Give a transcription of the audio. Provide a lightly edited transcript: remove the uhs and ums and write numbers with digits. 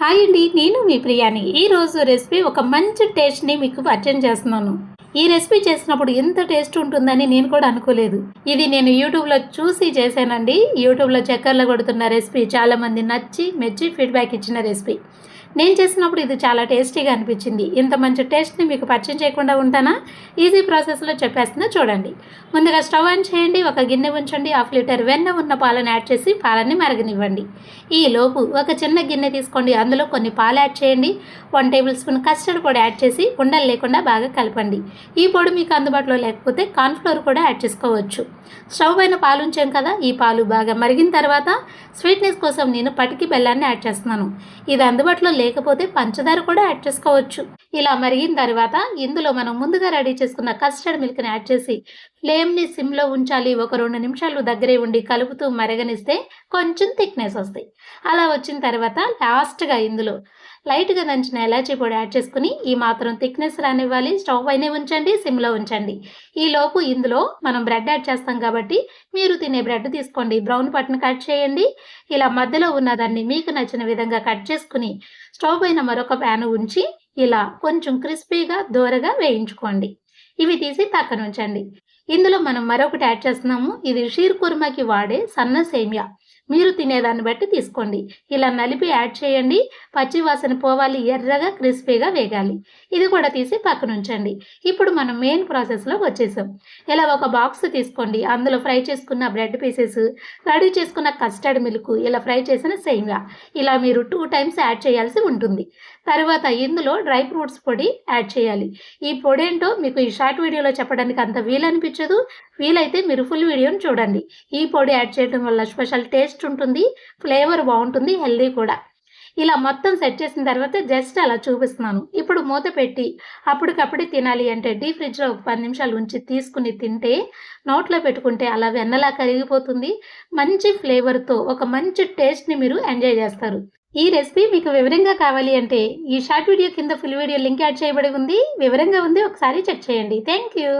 Hi అండి, నేను మీ ప్రియాని. ఈరోజు రెసిపీ ఒక మంచి టేస్ట్ని మీకు పరిచయం చేస్తున్నాను. ఈ రెసిపీ చేసినప్పుడు ఎంత టేస్ట్ ఉంటుందని నేను కూడా అనుకోలేదు. ఇది నేను యూట్యూబ్లో చూసి చేశానండి. యూట్యూబ్లో చక్కర్లు కొడుతున్న రెసిపీ, చాలామంది నచ్చి మెచ్చి ఫీడ్బ్యాక్ ఇచ్చిన రెసిపీ. నేను చేసినప్పుడు ఇది చాలా టేస్టీగా అనిపించింది. ఇంత మంచి టేస్ట్ని మీకు పరిచయం చేయకుండా ఉంటానా? ఈజీ ప్రాసెస్లో చెప్పేస్తున్నా చూడండి. ముందుగా స్టవ్ ఆన్ చేయండి. ఒక గిన్నె ఉంచండి. 1/2 లీటర్ వెన్న ఉన్న పాలను యాడ్ చేసి పాలని మరగనివ్వండి. ఈలోపు ఒక చిన్న గిన్నె తీసుకోండి. అందులో కొన్ని పాలు యాడ్ చేయండి. 1 టేబుల్ స్పూన్ కస్టర్డ్ పొడి యాడ్ చేసి ఉండలు లేకుండా బాగా కలపండి. ఈ పొడి మీకు అందుబాటులో లేకపోతే కార్న్ఫ్లోర్ కూడా యాడ్ చేసుకోవచ్చు. స్టవ్ పైన పాలు ఉంచాం కదా, ఈ పాలు బాగా మరిగిన తర్వాత స్వీట్నెస్ కోసం నేను పటికి బెల్లాన్ని యాడ్ చేస్తున్నాను. ఇది అందుబాటులో లేకపోతే పంచదార కూడా యాడ్ చేసుకోవచ్చు. ఇలా మరిగిన తర్వాత ఇందులో మనం ముందుగా రెడీ చేసుకున్న కస్టర్డ్ మిల్క్ని యాడ్ చేసి ఫ్లేమ్ని సిమ్లో ఉంచాలి. ఒక 2 నిమిషాలు దగ్గరే ఉండి కలుపుతూ మరగనిస్తే కొంచెం థిక్నెస్ వస్తాయి. అలా వచ్చిన తర్వాత లాస్ట్గా ఇందులో లైట్గా దంచిన ఎలాచీ పొడి యాడ్ చేసుకుని ఈ మాత్రం థిక్నెస్ రానివ్వాలి. స్టవ్ పైనే ఉంచండి, సిమ్లో ఉంచండి. ఈలోపు ఇందులో మనం బ్రెడ్ యాడ్ చేస్తాం కాబట్టి మీరు తినే బ్రెడ్ తీసుకోండి. బ్రౌన్ పట్ను కట్ చేయండి. ఇలా మధ్యలో ఉన్నదాన్ని మీకు నచ్చిన విధంగా కట్ చేసుకుని స్టవ్ పైన మరొక ప్యాన్ ఉంచి ఇలా కొంచెం క్రిస్పీగా దోరగా వేయించుకోండి. ఇవి తీసి పక్కన ఉంచండి. ఇందులో మనం మరొకటి యాడ్ చేస్తున్నాము. ఇది షీర్ కుర్మాకి వాడే సన్న సేమియా. మీరు తినేదాన్ని బట్టి తీసుకోండి. ఇలా నలిపి యాడ్ చేయండి. పచ్చి వాసన పోవాలి, ఎర్రగా క్రిస్పీగా వేగాలి. ఇది కూడా తీసి పక్కన ఉంచండి. ఇప్పుడు మనం మెయిన్ ప్రాసెస్లోకి వచ్చేసాం. ఇలా ఒక బాక్స్ తీసుకోండి. అందులో ఫ్రై చేసుకున్న బ్రెడ్ పీసెస్, రెడీ చేసుకున్న కస్టర్డ్ మిల్క్, ఇలా ఫ్రై చేసిన సేమియా ఇలా మీరు 2 టైమ్స్ యాడ్ చేయాల్సి ఉంటుంది. తర్వాత ఇందులో డ్రై ఫ్రూట్స్ పొడి యాడ్ చేయాలి. ఈ పొడి ఏంటో మీకు ఈ షార్ట్ వీడియోలో చెప్పడానికి అంత వీలనిపించదు. వీలైతే మీరు ఫుల్ వీడియోని చూడండి. ఈ పొడి యాడ్ చేయడం వల్ల స్పెషల్ టేస్ట్ ఉంటుంది, ఫ్లేవర్ బాగుంటుంది, హెల్దీ కూడా. ఇలా మొత్తం సెట్ చేసిన తర్వాత జస్ట్ అలా చూపిస్తున్నాను. ఇప్పుడు మూత పెట్టి అప్పటికప్పుడే తినాలి అంటే డీప్ ఫ్రిడ్జ్లో ఒక 10 నిమిషాలు ఉంచి తీసుకుని తింటే నోట్లో పెట్టుకుంటే అలా వెన్నలా కరిగిపోతుంది. మంచి ఫ్లేవర్తో ఒక మంచి టేస్ట్ని మీరు ఎంజాయ్ చేస్తారు. ఈ రెసిపీ మీకు వివరంగా కావాలి అంటే ఈ షార్ట్ వీడియో కింద ఫుల్ వీడియో లింక్ యాడ్ చేయబడి ఉంది. వివరంగా ఉంది, ఒకసారి చెక్ చేయండి. Thank you.